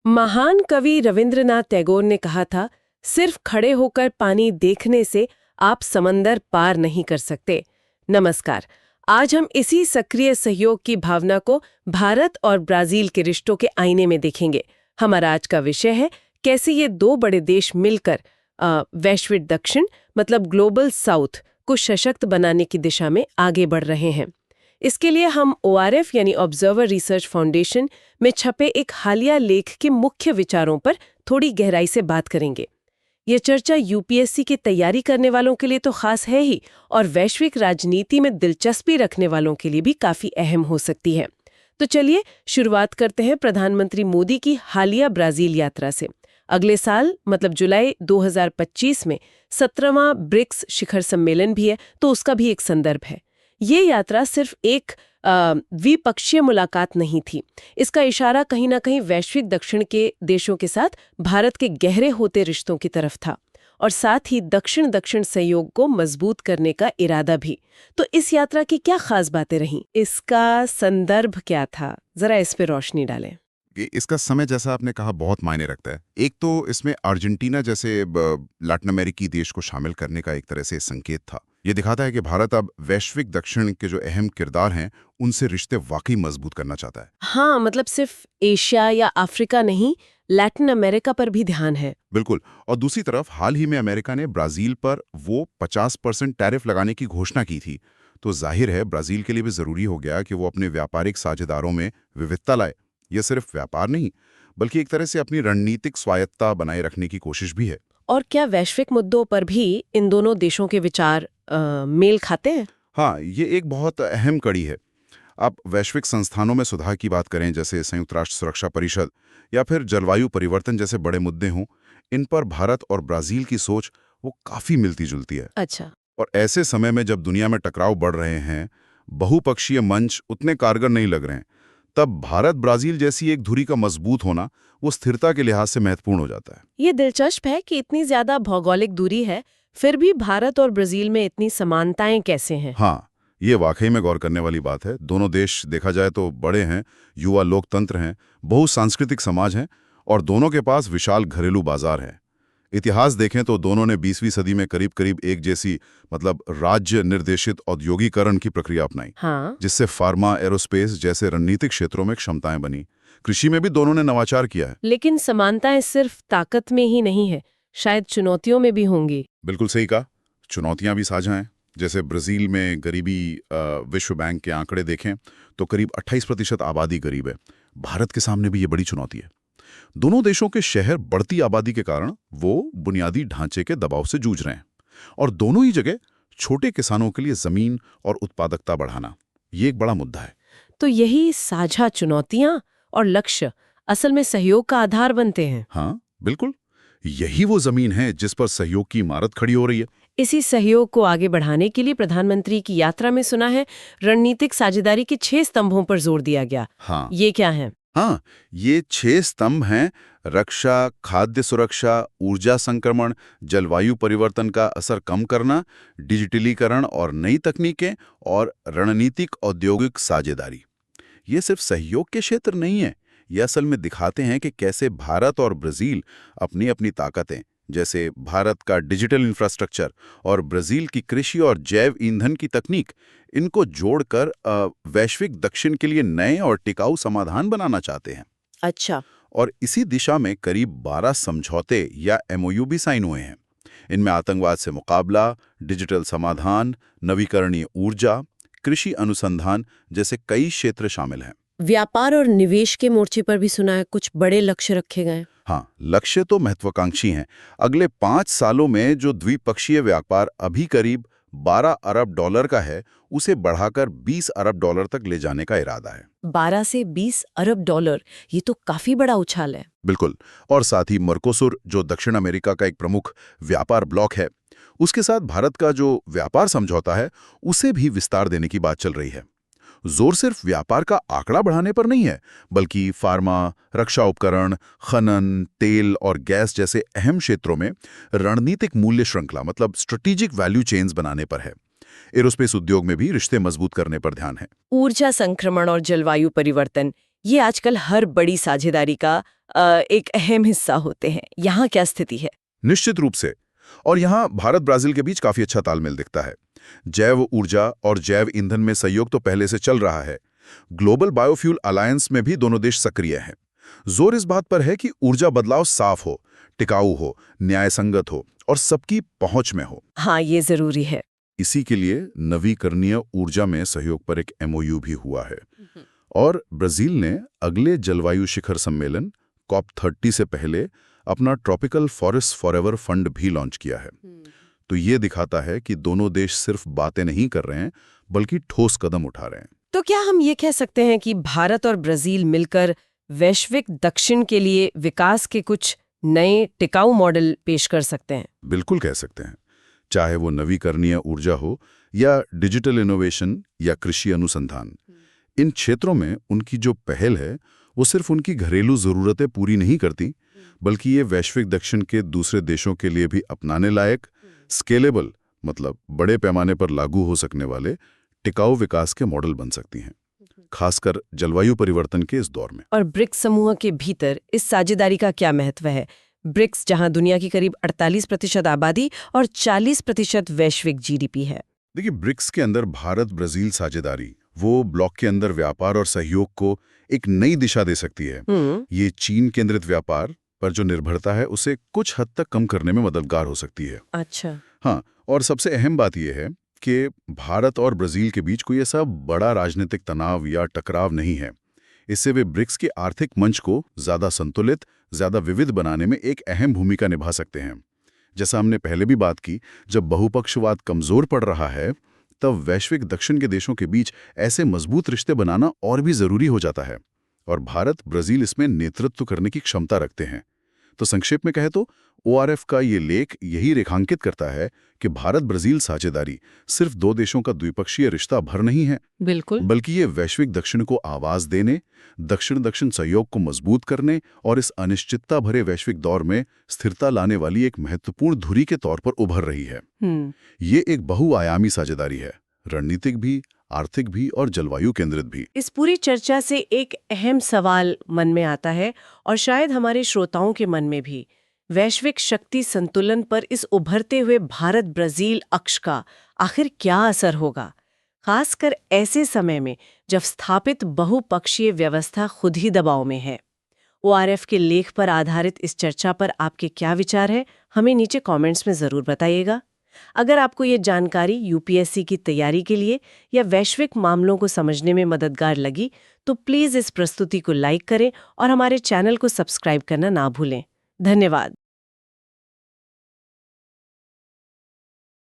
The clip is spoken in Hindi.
महान कवि रविंद्रनाथ टैगोर ने कहा था, सिर्फ खड़े होकर पानी देखने से आप समंदर पार नहीं कर सकते। नमस्कार। आज हम इसी सक्रिय सहयोग की भावना को भारत और ब्राजील के रिश्तों के आईने में देखेंगे। हमारा आज का विषय है कैसे ये दो बड़े देश मिलकर वैश्विक दक्षिण मतलब ग्लोबल साउथ को सशक्त बनाने की दिशा में आगे बढ़ रहे हैं। इसके लिए हम ORF यानी ऑब्जर्वर रिसर्च फाउंडेशन में छपे एक हालिया लेख के मुख्य विचारों पर थोड़ी गहराई से बात करेंगे। ये चर्चा UPSC की तैयारी करने वालों के लिए तो खास है ही, और वैश्विक राजनीति में दिलचस्पी रखने वालों के लिए भी काफी अहम हो सकती है। तो चलिए शुरुआत करते हैं प्रधानमंत्री मोदी की हालिया ब्राजील यात्रा से। अगले साल मतलब जुलाई 2025 में 17वां ब्रिक्स शिखर सम्मेलन भी है, तो उसका भी एक संदर्भ है। ये यात्रा सिर्फ एक द्विपक्षीय मुलाकात नहीं थी। इसका इशारा कहीं ना कहीं वैश्विक दक्षिण के देशों के साथ भारत के गहरे होते रिश्तों की तरफ था, और साथ ही दक्षिण दक्षिण सहयोग को मजबूत करने का इरादा भी। तो इस यात्रा की क्या खास बातें रहीं? इसका संदर्भ क्या था? जरा इस पे रोशनी डालें। इसका समय जैसा आपने कहा बहुत मायने रखता है। एक तो इसमें अर्जेंटीना जैसे लैटिन अमेरिकी देश को शामिल करने का एक तरह से संकेत था। ये दिखाता है कि भारत अब वैश्विक दक्षिण के जो अहम किरदार हैं उनसे रिश्ते वाकई मजबूत करना चाहता है। हाँ, मतलब सिर्फ एशिया या अफ्रीका नहीं, लैटिन अमेरिका पर भी ध्यान है। बिल्कुल। और दूसरी तरफ हाल ही में अमेरिका ने ब्राजील पर वो 50% टैरिफ लगाने की घोषणा की थी। तो जाहिर है ब्राजील के लिए भी जरूरी हो गया कि वो अपने व्यापारिक साझेदारों में विविधता लाए। यह सिर्फ व्यापार नहीं, बल्कि एक तरह से अपनी रणनीतिक स्वायत्तता बनाए रखने की कोशिश भी है। और क्या वैश्विक मुद्दों पर भी इन दोनों देशों के विचार मेल खाते हैं? हाँ, ये एक बहुत अहम कड़ी है। आप वैश्विक संस्थानों में सुधार की बात करें, जैसे संयुक्त राष्ट्र सुरक्षा परिषद या फिर जलवायु परिवर्तन जैसे बड़े मुद्दे हों, इन पर भारत और ब्राजील की सोच वो काफी मिलती जुलती है। अच्छा। और ऐसे समय में जब दुनिया में टकराव बढ़ रहे हैं, बहुपक्षीय मंच उतने कारगर नहीं लग रहे हैं, तब भारत ब्राजील जैसी एक धुरी का मजबूत होना वो स्थिरता के लिहाज से महत्वपूर्ण हो जाता है। ये दिलचस्प है कि इतनी ज्यादा भौगोलिक दूरी है, फिर भी भारत और ब्राजील में इतनी समानताएं कैसे हैं? हाँ, ये वाकई में गौर करने वाली बात है। दोनों देश देखा जाए तो बड़े हैं, युवा लोकतंत्र हैं, बहुसांस्कृतिक समाज हैं, और दोनों के पास विशाल घरेलू बाजार है। इतिहास देखें तो दोनों ने 20वीं सदी में करीब करीब एक जैसी मतलब राज्य निर्देशित औद्योगिकरण की प्रक्रिया अपनाई। हाँ। जिससे फार्मा, एरोस्पेस जैसे रणनीतिक क्षेत्रों में क्षमताएं बनी। कृषि में भी दोनों ने नवाचार किया है। लेकिन समानताएं सिर्फ ताकत में ही नहीं है, शायद चुनौतियों में भी होंगी। बिल्कुल सही कहा। चुनौतियां भी साझा हैं। जैसे ब्राजील में गरीबी, विश्व बैंक के आंकड़े देखें तो करीब 28% आबादी गरीब है। भारत के सामने भी ये बड़ी चुनौती है। दोनों देशों के शहर बढ़ती आबादी के कारण वो बुनियादी ढांचे के दबाव से जूझ रहे हैं, और दोनों ही जगह छोटे किसानों के लिए जमीन और उत्पादकता बढ़ाना ये एक बड़ा मुद्दा है। तो यही साझा चुनौतियां और लक्ष्य असल में सहयोग का आधार बनते हैं। हाँ बिल्कुल, यही वो जमीन है जिस पर सहयोग की इमारत खड़ी हो रही है। इसी सहयोग को आगे बढ़ाने के लिए प्रधानमंत्री की यात्रा में सुना है रणनीतिक साझेदारी के 6 स्तंभों पर जोर दिया गया। हाँ, ये क्या है? हाँ, ये 6 स्तंभ हैं: रक्षा, खाद्य सुरक्षा, ऊर्जा संक्रमण, जलवायु परिवर्तन का असर कम करना, डिजिटलीकरण और नई तकनीकें, और रणनीतिक औद्योगिक साझेदारी। ये सिर्फ सहयोग के क्षेत्र नहीं है, ये असल में दिखाते हैं कि कैसे भारत और ब्राजील अपनी अपनी ताकतें, जैसे भारत का डिजिटल इंफ्रास्ट्रक्चर और ब्राजील की कृषि और जैव ईंधन की तकनीक, इनको जोड़कर वैश्विक दक्षिण के लिए नए और टिकाऊ समाधान बनाना चाहते हैं। अच्छा। और इसी दिशा में करीब 12 समझौते या MOU भी साइन हुए हैं। इनमें आतंकवाद से मुकाबला, डिजिटल समाधान, नवीकरणीय ऊर्जा, कृषि अनुसंधान जैसे कई क्षेत्र शामिल हैं। व्यापार और निवेश के मोर्चे पर भी सुना है कुछ बड़े लक्ष्य रखे गए। हाँ, लक्ष्य तो महत्वाकांक्षी हैं। अगले 5 सालों में जो द्विपक्षीय व्यापार अभी करीब $12 अरब का है, उसे बढ़ाकर $20 अरब तक ले जाने का इरादा है। 12 से $20 अरब, ये तो काफी बड़ा उछाल है। बिल्कुल। और साथ ही मर्कोसुर, जो दक्षिण अमेरिका का एक प्रमुख व्यापार ब्लॉक है, उसके साथ भारत का जो व्यापार समझौता है, उसे भी विस्तार देने की बात चल रही है। जोर सिर्फ व्यापार का आंकड़ा बढ़ाने पर नहीं है, बल्कि फार्मा, रक्षा उपकरण, खनन, तेल और गैस जैसे अहम क्षेत्रों में रणनीतिक मूल्य श्रृंखला मतलब स्ट्रेटेजिक वैल्यू चेन्स बनाने पर है। एरोस्पेस उद्योग में भी रिश्ते मजबूत करने पर ध्यान है। ऊर्जा संक्रमण और जलवायु परिवर्तन, ये आजकल हर बड़ी साझेदारी का एक अहम हिस्सा होते हैं। यहाँ क्या स्थिति है? निश्चित रूप से। और यहाँ भारत ब्राजील के बीच काफी अच्छा तालमेल दिखता है। जैव ऊर्जा और जैव ईंधन में सहयोग तो पहले से चल रहा है। ग्लोबल बायोफ्यूल अलायंस में भी दोनों देश सक्रिय हैं। जोर इस बात पर है कि ऊर्जा बदलाव साफ हो, टिकाऊ हो, न्यायसंगत हो और सबकी पहुंच में हो। हाँ, ये जरूरी है। इसी के लिए नवीकरणीय ऊर्जा में सहयोग पर एक MOU भी हुआ है। और ब्राजील ने अगले जलवायु शिखर सम्मेलन COP30 से पहले अपना ट्रॉपिकल फॉरेस्ट फॉरएवर फंड भी लॉन्च किया है। तो ये दिखाता है कि दोनों देश सिर्फ बातें नहीं कर रहे हैं, बल्कि ठोस कदम उठा रहे हैं। तो क्या हम ये कह सकते हैं कि भारत और ब्राजील मिलकर वैश्विक दक्षिण के लिए विकास के कुछ नए टिकाऊ मॉडल पेश कर सकते हैं? बिल्कुल कह सकते हैं। चाहे वो नवीकरणीय ऊर्जा हो या डिजिटल इनोवेशन या कृषि अनुसंधान, इन क्षेत्रों में उनकी जो पहल है वो सिर्फ उनकी घरेलू ज़रूरतें पूरी नहीं करती, बल्कि ये वैश्विक दक्षिण के दूसरे देशों के लिए भी अपनाने लायक, स्केलेबल मतलब बड़े पैमाने पर लागू हो सकने वाले टिकाऊ विकास के मॉडल बन सकती हैं, खासकर जलवायु परिवर्तन के इस दौर में। और ब्रिक्स समूह के भीतर इस साझेदारी का क्या महत्व है? ब्रिक्स जहां दुनिया की करीब 48% आबादी और 40% वैश्विक GDP है। देखिए, ब्रिक्स के अंदर भारत ब्राजील साझेदारी वो ब्लॉक के अंदर व्यापार और सहयोग को एक नई दिशा दे सकती है। ये चीन केंद्रित व्यापार पर जो निर्भरता है उसे कुछ हद तक कम करने में मददगार हो सकती है। अच्छा। हाँ, और सबसे अहम बात यह है कि भारत और ब्राजील के बीच कोई ऐसा बड़ा राजनीतिक तनाव या टकराव नहीं है। इससे वे ब्रिक्स के आर्थिक मंच को ज्यादा संतुलित, ज्यादा विविध बनाने में एक अहम भूमिका निभा सकते हैं। जैसा हमने पहले भी बात की, जब बहुपक्षवाद कमजोर पड़ रहा है तब वैश्विक दक्षिण के देशों के बीच ऐसे मजबूत रिश्ते बनाना और भी जरूरी हो जाता है। और भारत ब्राजील इसमें नेतृत्व करने की क्षमता रखते हैं। तो संक्षेप में कहे तो ORF का ये लेख यही रेखांकित करता है कि भारत ब्राजील साझेदारी सिर्फ दो देशों का द्विपक्षीय रिश्ता भर नहीं है, बिल्कुल, बल्कि ये वैश्विक दक्षिण को आवाज देने, दक्षिण सहयोग को मजबूत करने और इस अनिश्चितता भरे वैश्विक दौर में स्थिरता लाने वाली एक महत्वपूर्ण धुरी के तौर पर उभर रही है। ये एक बहुआयामी साझेदारी है, रणनीतिक भी, आर्थिक भी और जलवायु केंद्रित भी। इस पूरी चर्चा से एक अहम सवाल मन में आता है, और शायद हमारे श्रोताओं के मन में भी। वैश्विक शक्ति संतुलन पर इस उभरते हुए भारत ब्राजील अक्ष का आखिर क्या असर होगा, खासकर ऐसे समय में जब स्थापित बहुपक्षीय व्यवस्था खुद ही दबाव में है। ORF के लेख पर आधारित इस चर्चा पर आपके क्या विचार है, हमें नीचे कमेंट्स में जरूर बताइएगा। अगर आपको ये जानकारी UPSC की तैयारी के लिए या वैश्विक मामलों को समझने में मददगार लगी, तो प्लीज़ इस प्रस्तुति को लाइक करें और हमारे चैनल को सब्सक्राइब करना ना भूलें। धन्यवाद।